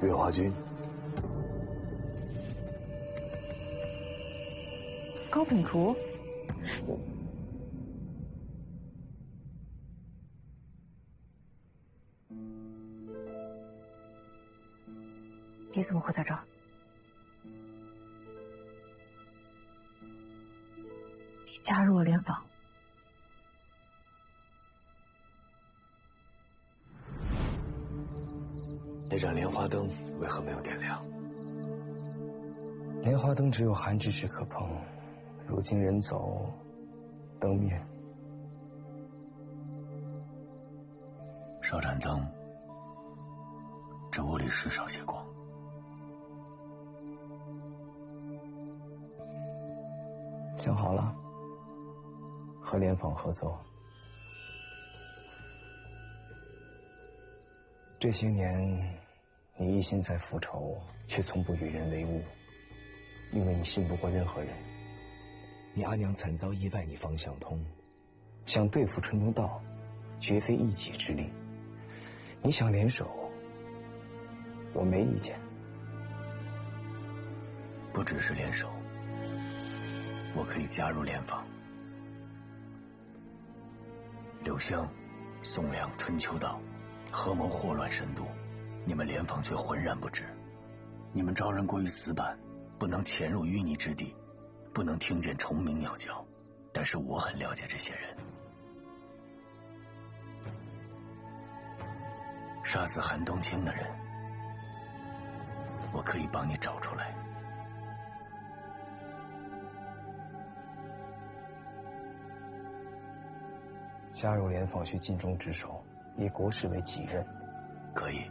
月华君，高品图，你怎么会在这儿？你加入了联防。 那盏莲花灯为何没有点亮？莲花灯只有寒之时可碰，如今人走，灯灭。少盏灯，这屋里是少些光。想好了，和莲坊合奏。 这些年，你一心在复仇，却从不与人为伍，因为你信不过任何人。你阿娘惨遭意外，你方向通，想对付春东道，绝非一己之力。你想联手，我没意见。不只是联手，我可以加入联防。柳湘、宋梁、春秋道。 合谋祸乱神都，你们联防却浑然不知。你们招人过于死板，不能潜入淤泥之地，不能听见虫鸣鸟叫。但是我很了解这些人。杀死韩冬青的人，我可以帮你找出来。加入联防需尽忠职守。 以国事为己任，可以。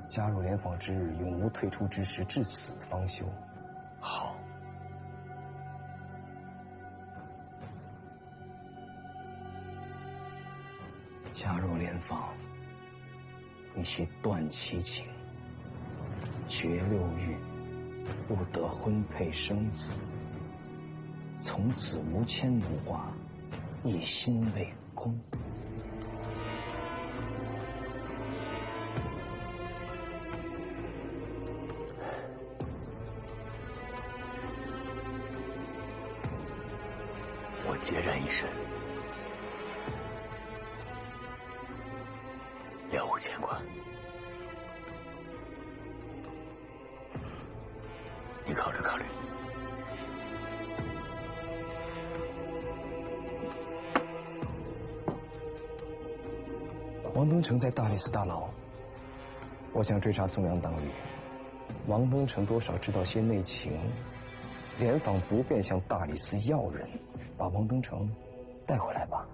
加入联防之日，永无退出之时，至死方休。好。加入联防，你需断七情，绝六欲，不得婚配生子，从此无牵无挂，一心为公。 我孑然一身，了无牵挂。你考虑考虑。王登城在大理寺大牢，我想追查宋阳党羽。王登城多少知道些内情，联防不便向大理寺要人。 把王登城带回来吧。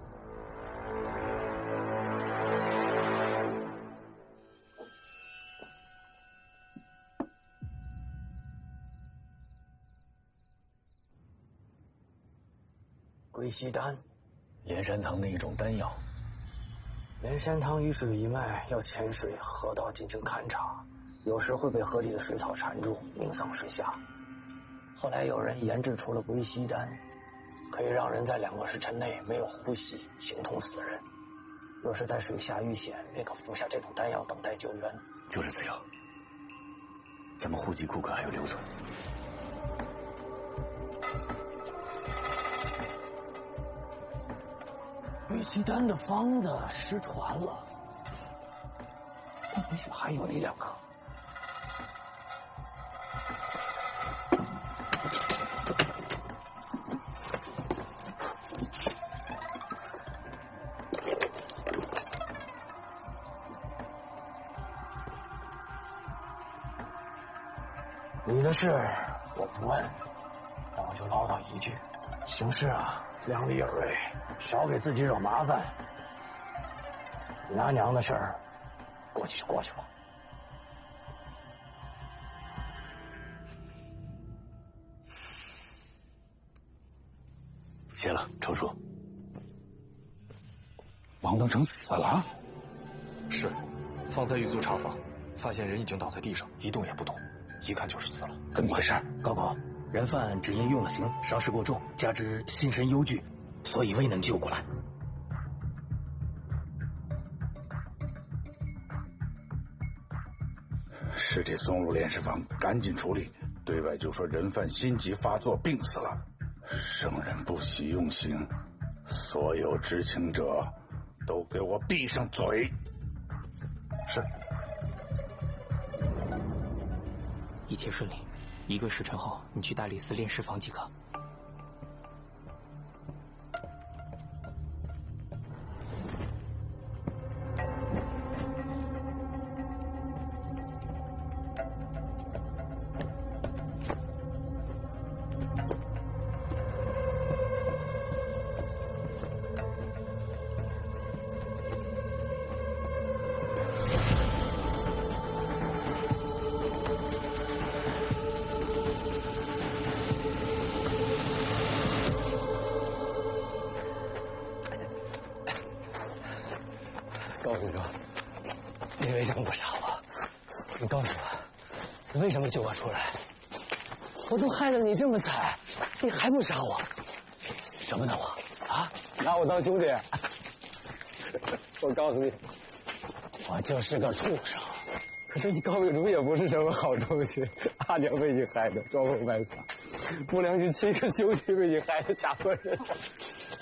归西丹，连山堂的一种丹药。连山堂雨水一脉要潜水河道进行勘察，有时会被河里的水草缠住，命丧水下。后来有人研制出了归西丹。 可以让人在2个时辰内没有呼吸，形同死人。若是在水下遇险，便可服下这种丹药，等待救援。就是此药，咱们户籍库可还有留存。归西丹的方子失传了，也许还有1、2个。 你的事我不问，但我就唠叨一句：行事啊，量力而为，少给自己惹麻烦。你阿娘的事儿，过去就过去吧。谢了，程叔。王登城死了？是，方才狱卒查访，发现人已经倒在地上，一动也不动。 一看就是死了，怎么回事？高公，人犯只因用了刑，伤势过重，加之心神忧惧，所以未能救过来。是。尸体送入炼尸房，赶紧处理。对外就说人犯心急发作病死了。圣人不喜用刑，所有知情者都给我闭上嘴。是。一切顺利，1个时辰后你去大理寺炼尸房即可。高公主，你为什么不杀我？你告诉我，你为什么救我出来？我都害得你这么惨，你还不杀我？什么呢我？啊，拿我当兄弟？我告诉你，我就是个畜生。可是你高秉烛也不是什么好东西，阿娘被你害得装疯卖傻，不良心7个兄弟被你害得家破人亡。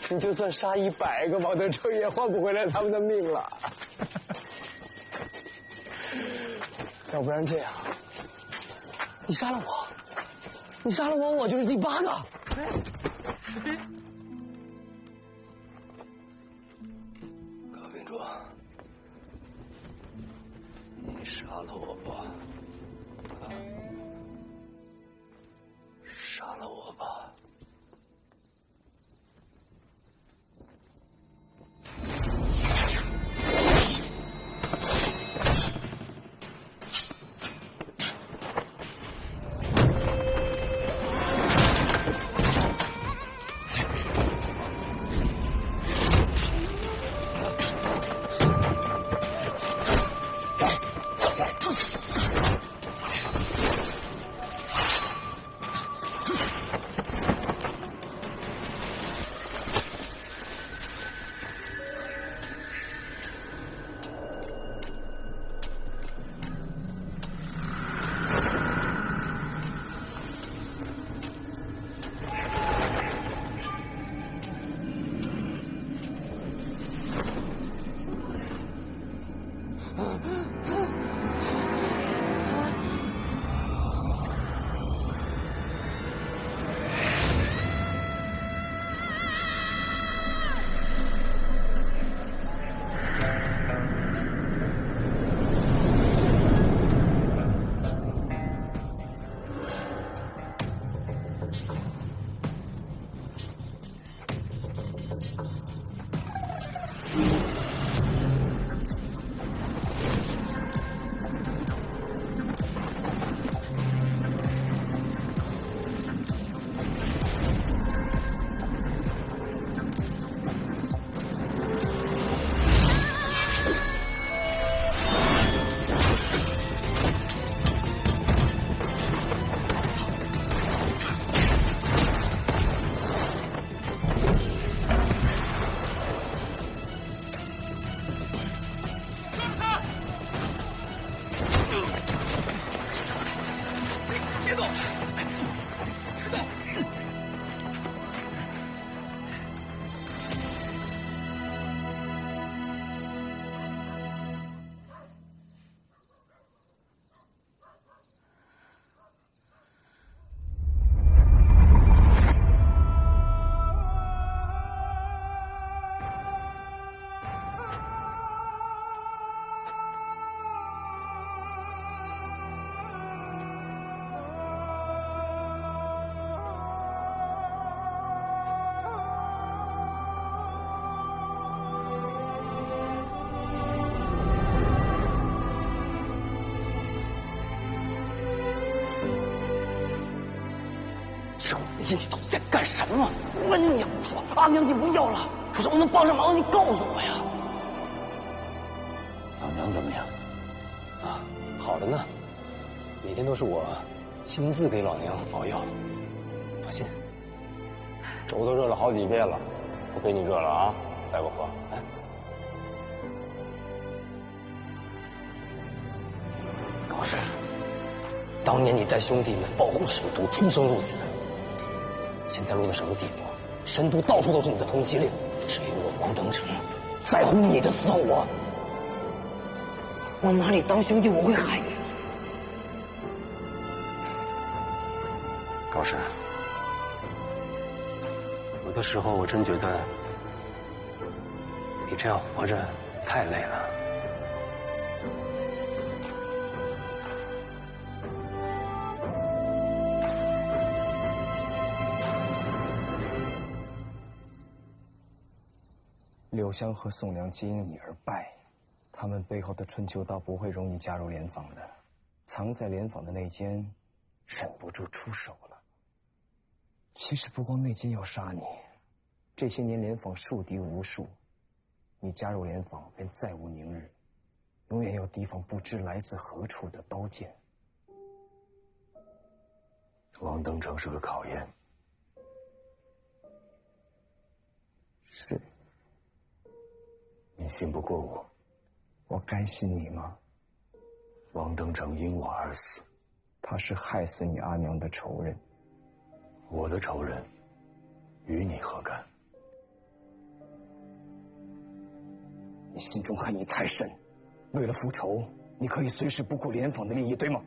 你就算杀100个王德成，也换不回来他们的命了。要不然这样，你杀了我，你杀了我，我就是第8个。高秉烛，你杀了我吧，啊，杀了我吧。你到底在干什么？问你也不说，阿娘就不要了。可是我能帮上忙的，你告诉我呀。老娘怎么样？啊，好的呢，每天都是我亲自给老娘熬药，放心。粥都热了好几遍了，不给你热了啊，再不喝。哎，高氏，当年你带兄弟们保护神都，出生入死，现在落到什么地步？神都到处都是你的通缉令，只有我王登城在乎你的死活。我拿你当兄弟，我会害你吗？高师，有的时候我真觉得你这样活着太累了。柳湘和宋良皆因你而败，他们背后的春秋刀不会容你加入联防的。藏在联防的内奸，忍不住出手了。其实不光内奸要杀你，这些年联防树敌无数，你加入联防便再无宁日，永远要提防不知来自何处的刀剑。王登城是个考验。是。你信不过我，我该信你吗？王登城因我而死，他是害死你阿娘的仇人。我的仇人与你何干？你心中恨意太深，为了复仇，你可以随时不顾联防的利益，对吗？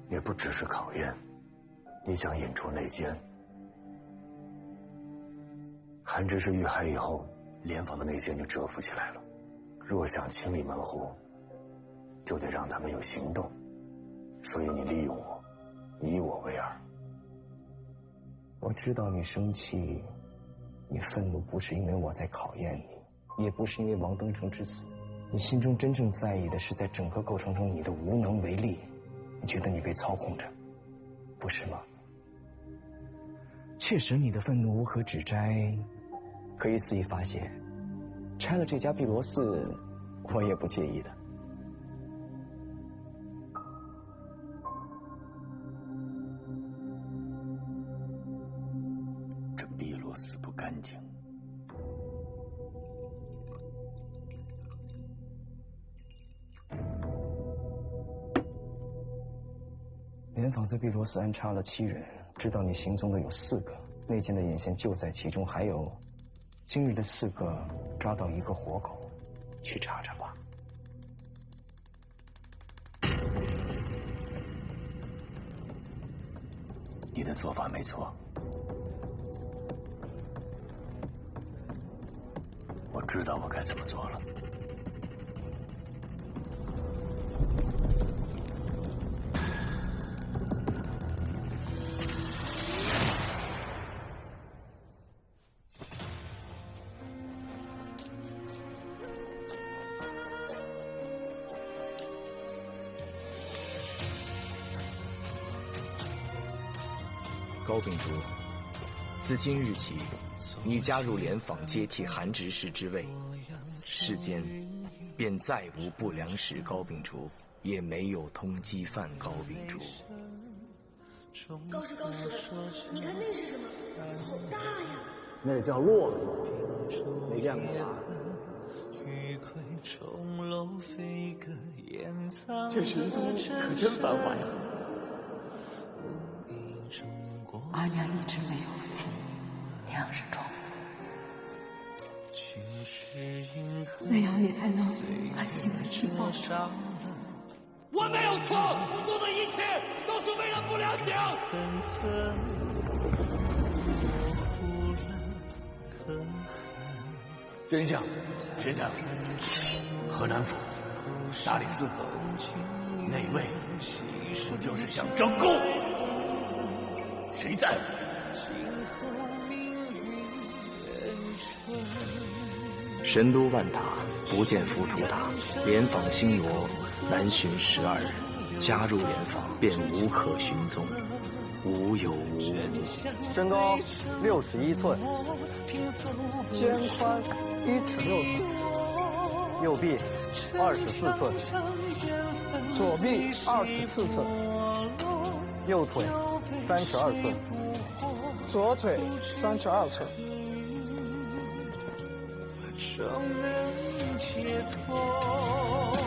也不只是考验。你想引出内奸，韩之是遇害以后，联防的内奸就蛰伏起来了。若想清理门户，就得让他们有行动。所以你利用我，以我为饵。我知道你生气，你愤怒不是因为我在考验你，也不是因为王登城之死，你心中真正在意的是在整个过程中你的无能为力。你觉得你被操控着，不是吗？确实，你的愤怒无可指摘，可以肆意发泄。拆了这家碧螺寺，我也不介意的。这碧螺寺不干净。联防在碧螺寺安插了7人。知道你行踪的有4个，内奸的眼线就在其中，还有今日的4个抓到一个活口，去查查吧。你的做法没错，我知道我该怎么做了。高秉烛，自今日起，你加入联防，接替韩执事之位，世间便再无不良使高秉烛，也没有通缉犯高秉烛。高师，你看那是什么？好大呀！那叫骆驼，没见过吧？这神都可真繁华呀！阿娘一直没有父，娘是壮妇，那样你才能安心的去报仇。我没有错，我做的一切都是为了不良奖。真相，河南府大理寺府内卫，不就是想争功？谁在？神都万塔不见伏主打，联防星罗南巡12人，加入联防便无可寻踪，无有无无。身高61寸，肩宽1尺6寸，右臂24寸，左臂24寸，右腿32寸，左腿32寸。终能解脱。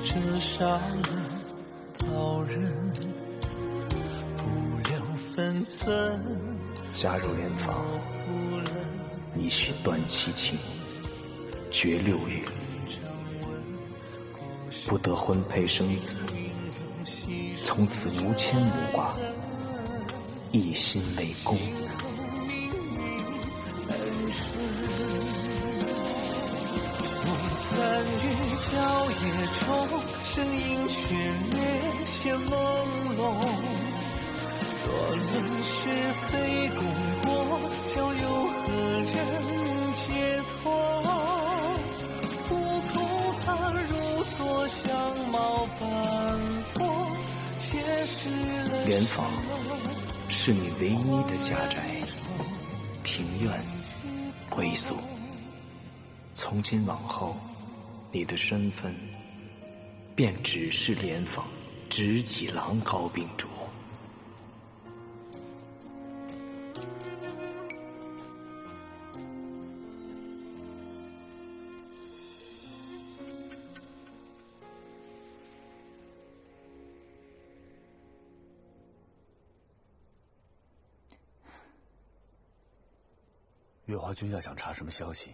折杀了刀刃，不留分寸。加入联防，你需断七情，绝六欲，不得婚配生子，从此无牵无挂，一心为公。翻越郊野中，身影却略显朦胧。若论是非功过，交由何人解脱？浮屠他如昨相貌斑驳，却是了联防是你唯一的家宅、庭院、归宿。从今往后，你的身份便只是联防执戟郎高秉烛。月华君要想查什么消息，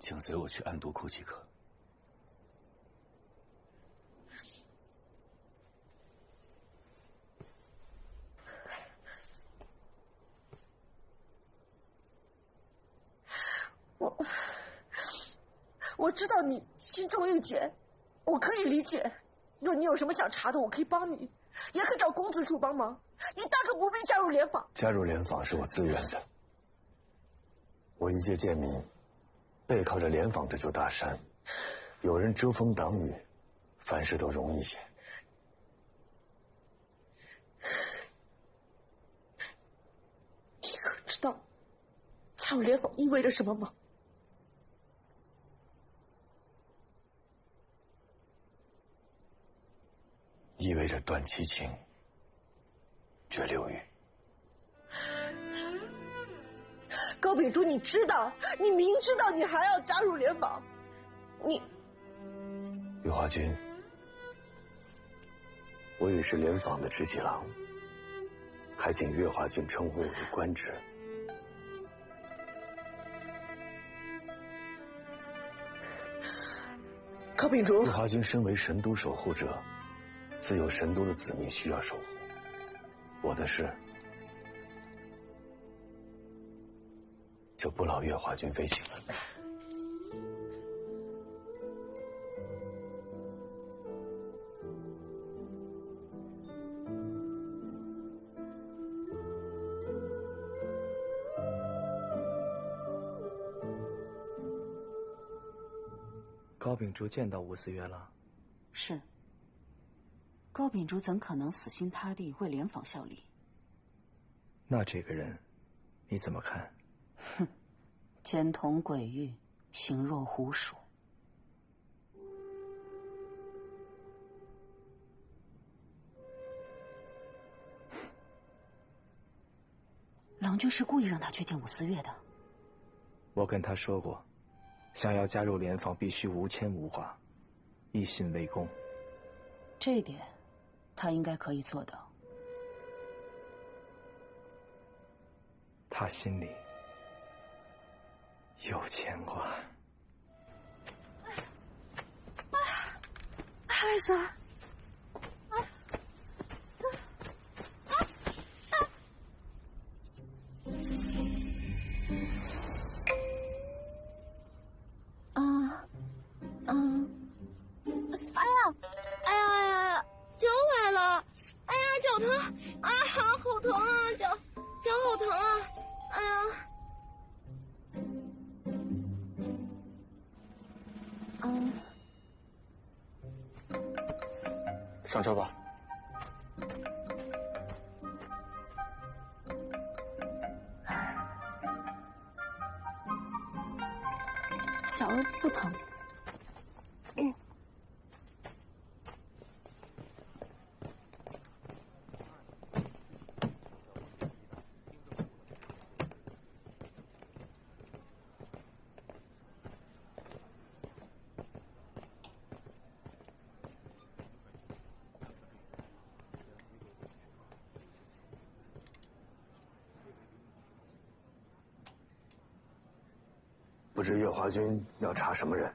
请随我去暗毒库即可。我知道你心中郁结，我可以理解。若你有什么想查的，我可以帮你，也可以找公子处帮忙。你大可不必加入联防。加入联防是我自愿的。我一介贱民，背靠着联防这座大山，有人遮风挡雨，凡事都容易些。你可知道加入联防意味着什么吗？意味着断七情，绝六欲。高秉烛，你知道，你明知道，你还要加入联防，你……月华君，我已是联防的执戟郎，还请月华君称呼我为官职。高秉烛，月华君身为神都守护者，自有神都的子民需要守护。我的事就不劳月华君费心了。高秉烛见到吴思月了。是。高秉烛怎可能死心塌地为联防效力？那这个人，你怎么看？哼，奸童诡狱，形若狐鼠。郎君是故意让他去见武思月的。我跟他说过，想要加入联防，必须无牵无挂，一心为公。这一点，他应该可以做到。他心里有牵挂。艾萨，哎呀，脚崴了！哎呀，脚疼！啊，好疼啊，脚好疼啊！哎上车吧。小儿不疼。不知月华君要查什么人？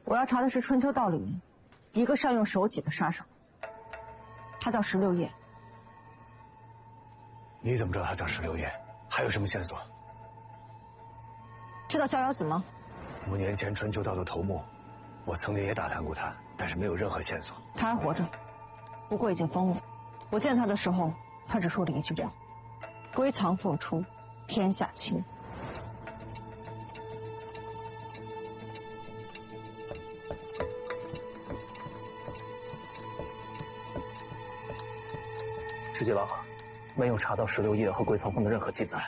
我要查的是春秋道里一个善用手戟的杀手，他叫16夜。你怎么知道他叫16夜？还有什么线索？知道逍遥子吗5年前春秋道的头目，我曾经也打探过他，但是没有任何线索。他还活着，不过已经疯了。我见他的时候，他只说了一句话：归藏复出，天下清。石级郎，没有查到16夜和归藏峰的任何记载。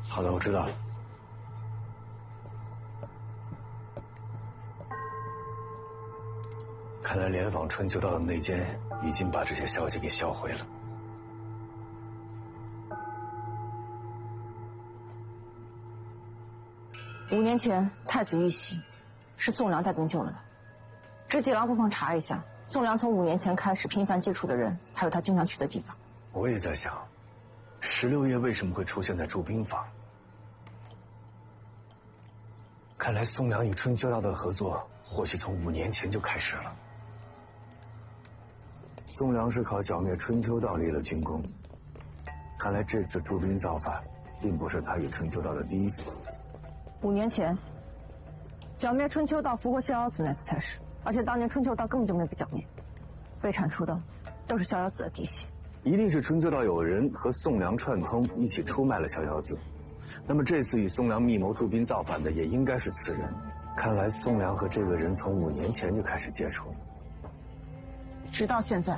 好的，我知道了。看来联访春秋道的内奸已经把这些消息给销毁了。5年前太子遇袭，是宋良带兵救了他。知级郎不妨查一下，宋良从5年前开始频繁接触的人，还有他经常去的地方。我也在想，16夜为什么会出现在驻兵房？看来宋良与春秋道的合作，或许从5年前就开始了。宋良是靠剿灭春秋道立了军功，看来这次驻兵造反，并不是他与春秋道的第一次合作。 5年前，剿灭春秋道、俘获逍遥子那次才是，而且当年春秋道根本就没被剿灭，被铲除的都是逍遥子的嫡系。一定是春秋道有人和宋良串通，一起出卖了逍遥子。那么这次与宋良密谋驻兵造反的，也应该是此人。看来宋良和这个人从5年前就开始接触了，直到现在。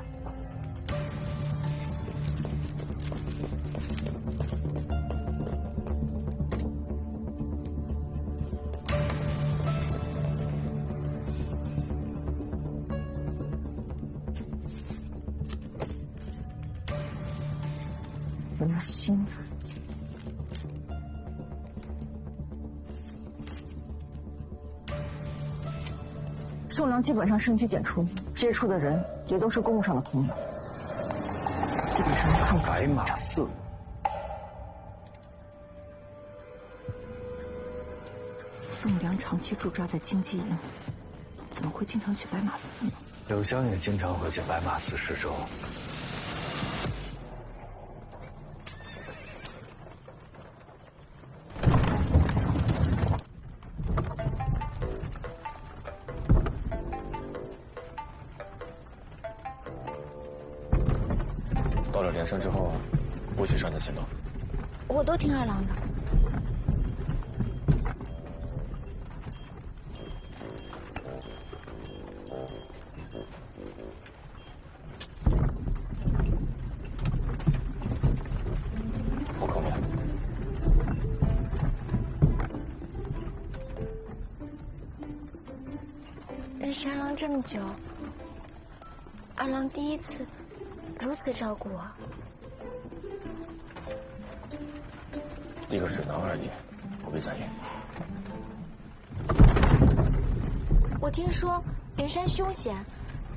无心。宋良基本上深居简出，接触的人也都是公务上的朋友，基本上看不白马寺。宋良长期驻扎在京畿营，怎么会经常去白马寺呢？柳湘也经常会去白马寺施粥。 到了连山之后，不许擅自行动。我都听二郎的。不可免。认识二郎这么久，二郎第一次 如此照顾我，一个水囊而已，不必在意。我听说连山凶险，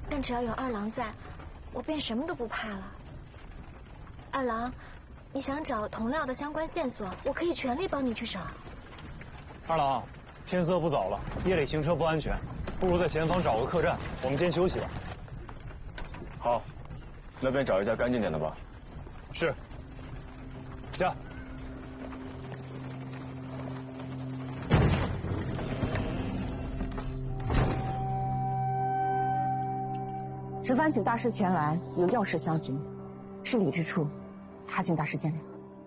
但只要有二郎在，我便什么都不怕了。二郎，你想找同料的相关线索，我可以全力帮你去找。二郎，天色不早了，夜里行车不安全，不如在前方找个客栈，我们先休息吧。好。 那边找一家干净点的吧。是。驾。此番请大师前来，有要事相询，是礼之处，还请大师见谅。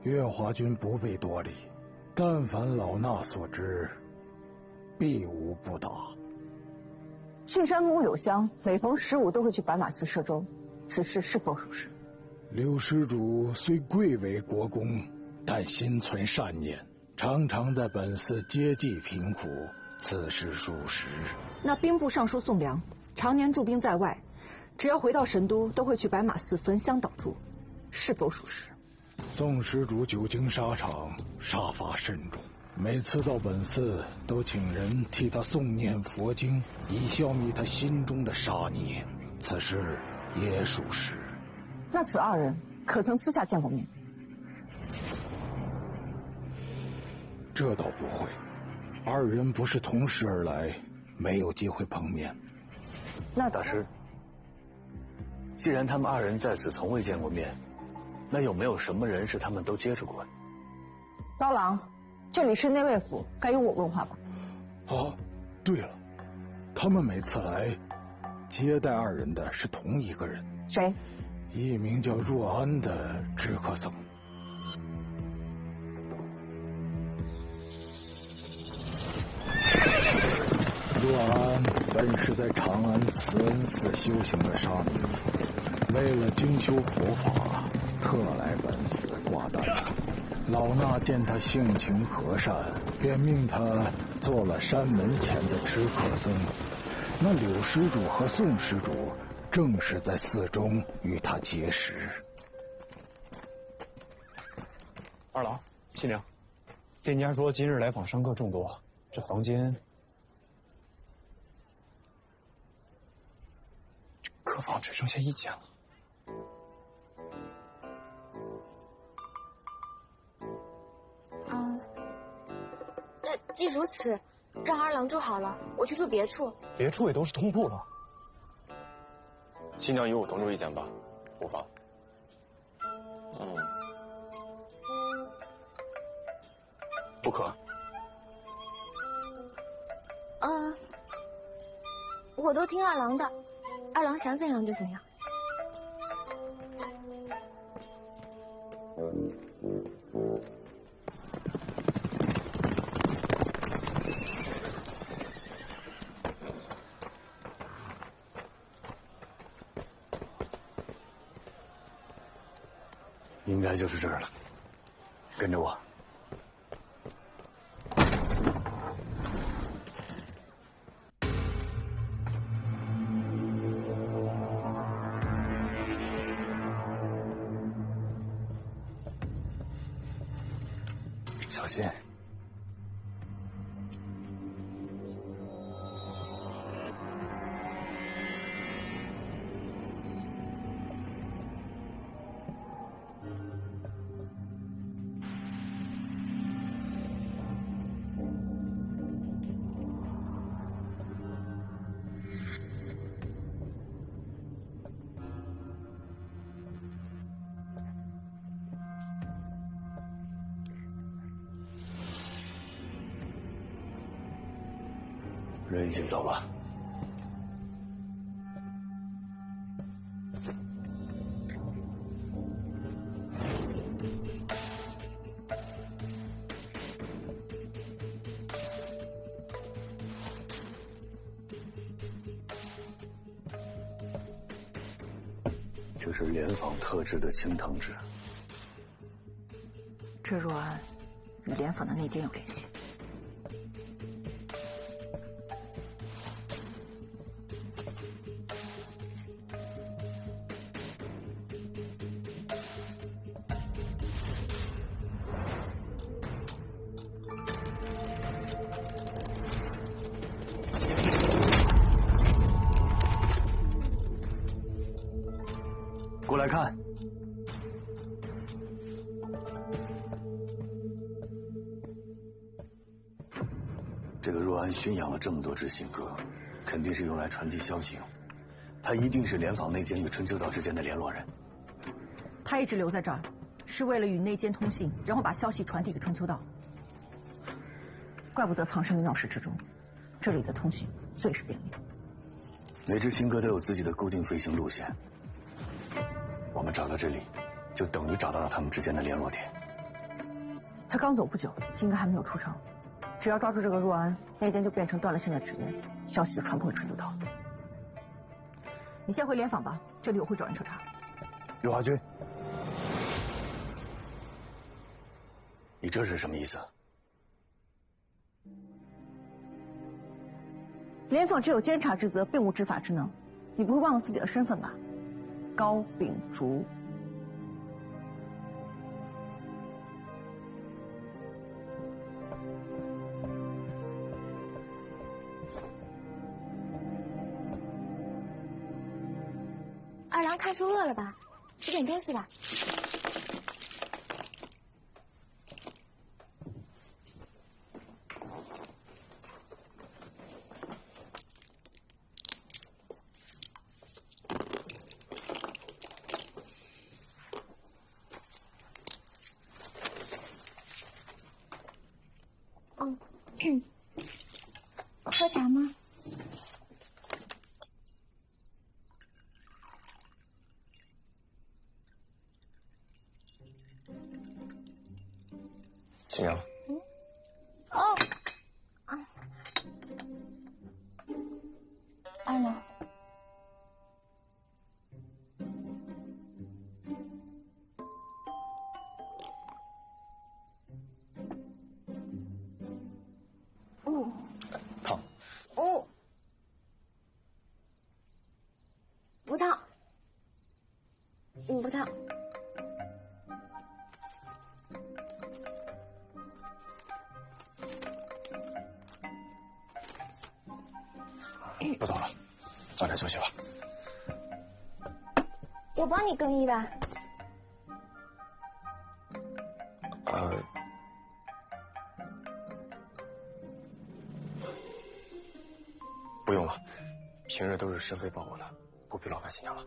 月华君不必多礼，但凡老衲所知，必无不答。巽山公柳香每逢15都会去白马寺摄州，此事是否属实？柳施主虽贵为国公，但心存善念，常常在本寺接济贫苦，此事属实。那兵部尚书宋良常年驻兵在外，只要回到神都，都会去白马寺焚香祷祝，是否属实？宋施主久经沙场，杀伐慎重，每次到本寺都请人替他诵念佛经，以消弭他心中的杀孽，此事也属实。那此二人可曾私下见过面？这倒不会，二人不是同时而来，没有机会碰面。那大师，既然他们二人在此从未见过面，那有没有什么人是他们都接触过？高郎，这里是内卫府，该由我问话吧？哦，对了，他们每次来接待二人的是同一个人。谁？一名叫若安的知客僧。若安本是在长安慈恩寺修行的沙弥，为了精修佛法，特来本寺挂单。老衲见他性情和善，便命他做了山门前的知客僧。那柳施主和宋施主正是在寺中与他结识。二郎，新娘，店家说今日来访商客众多，这房间，客房只剩下1间了。那既如此，让二郎住好了，我去住别处。别处也都是通铺吧？新娘与我同住一间吧，无妨。不可。我都听二郎的，二郎想怎样就怎样。应该就是这儿了，跟着我。小心。人已经走了。这是联访特制的清汤纸。这若安与联访的内奸有联系。过来看。这个若安驯养了这么多只信鸽，肯定是用来传递消息用。他一定是联访内奸与春秋岛之间的联络人。他一直留在这儿，是为了与内奸通信，然后把消息传递给春秋岛。怪不得藏身于闹市之中，这里的通信最是便利。每支新歌都有自己的固定飞行路线，我们找到这里，就等于找到了他们之间的联络点。他刚走不久，应该还没有出城。只要抓住这个若安，那间就变成断了线的纸烟，消息就传不回春秋岛。你先回联访吧，这里我会找人彻查。刘华军，你这是什么意思？联访只有监察职责，并无执法职能。你不会忘了自己的身份吧？高秉烛。二郎看书饿了吧？吃点东西吧。喝茶吗？新娘。哦，二郎。烫。哦，不烫，不烫。不早了，早点休息吧。我帮你更衣吧。不用了，平日都是申妃帮我的，不必劳烦新娘了。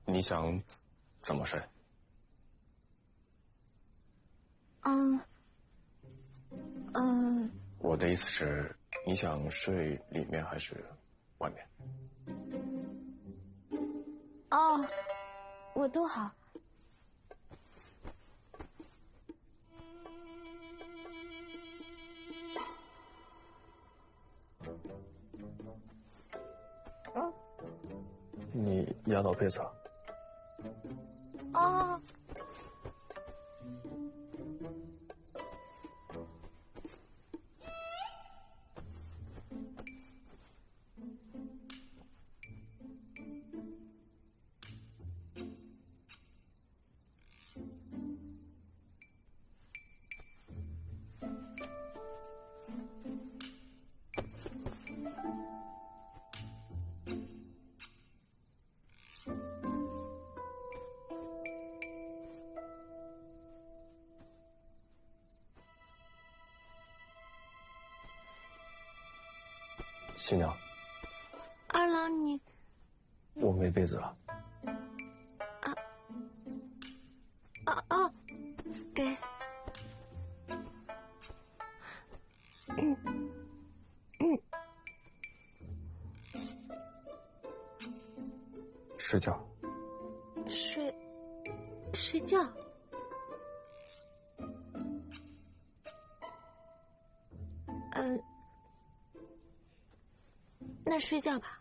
你想怎么睡？我的意思是，你想睡里面还是外面？哦，我都好。你压到被子了。哦。新娘，二郎，你我没被子了。给。睡觉。睡觉。那睡觉吧。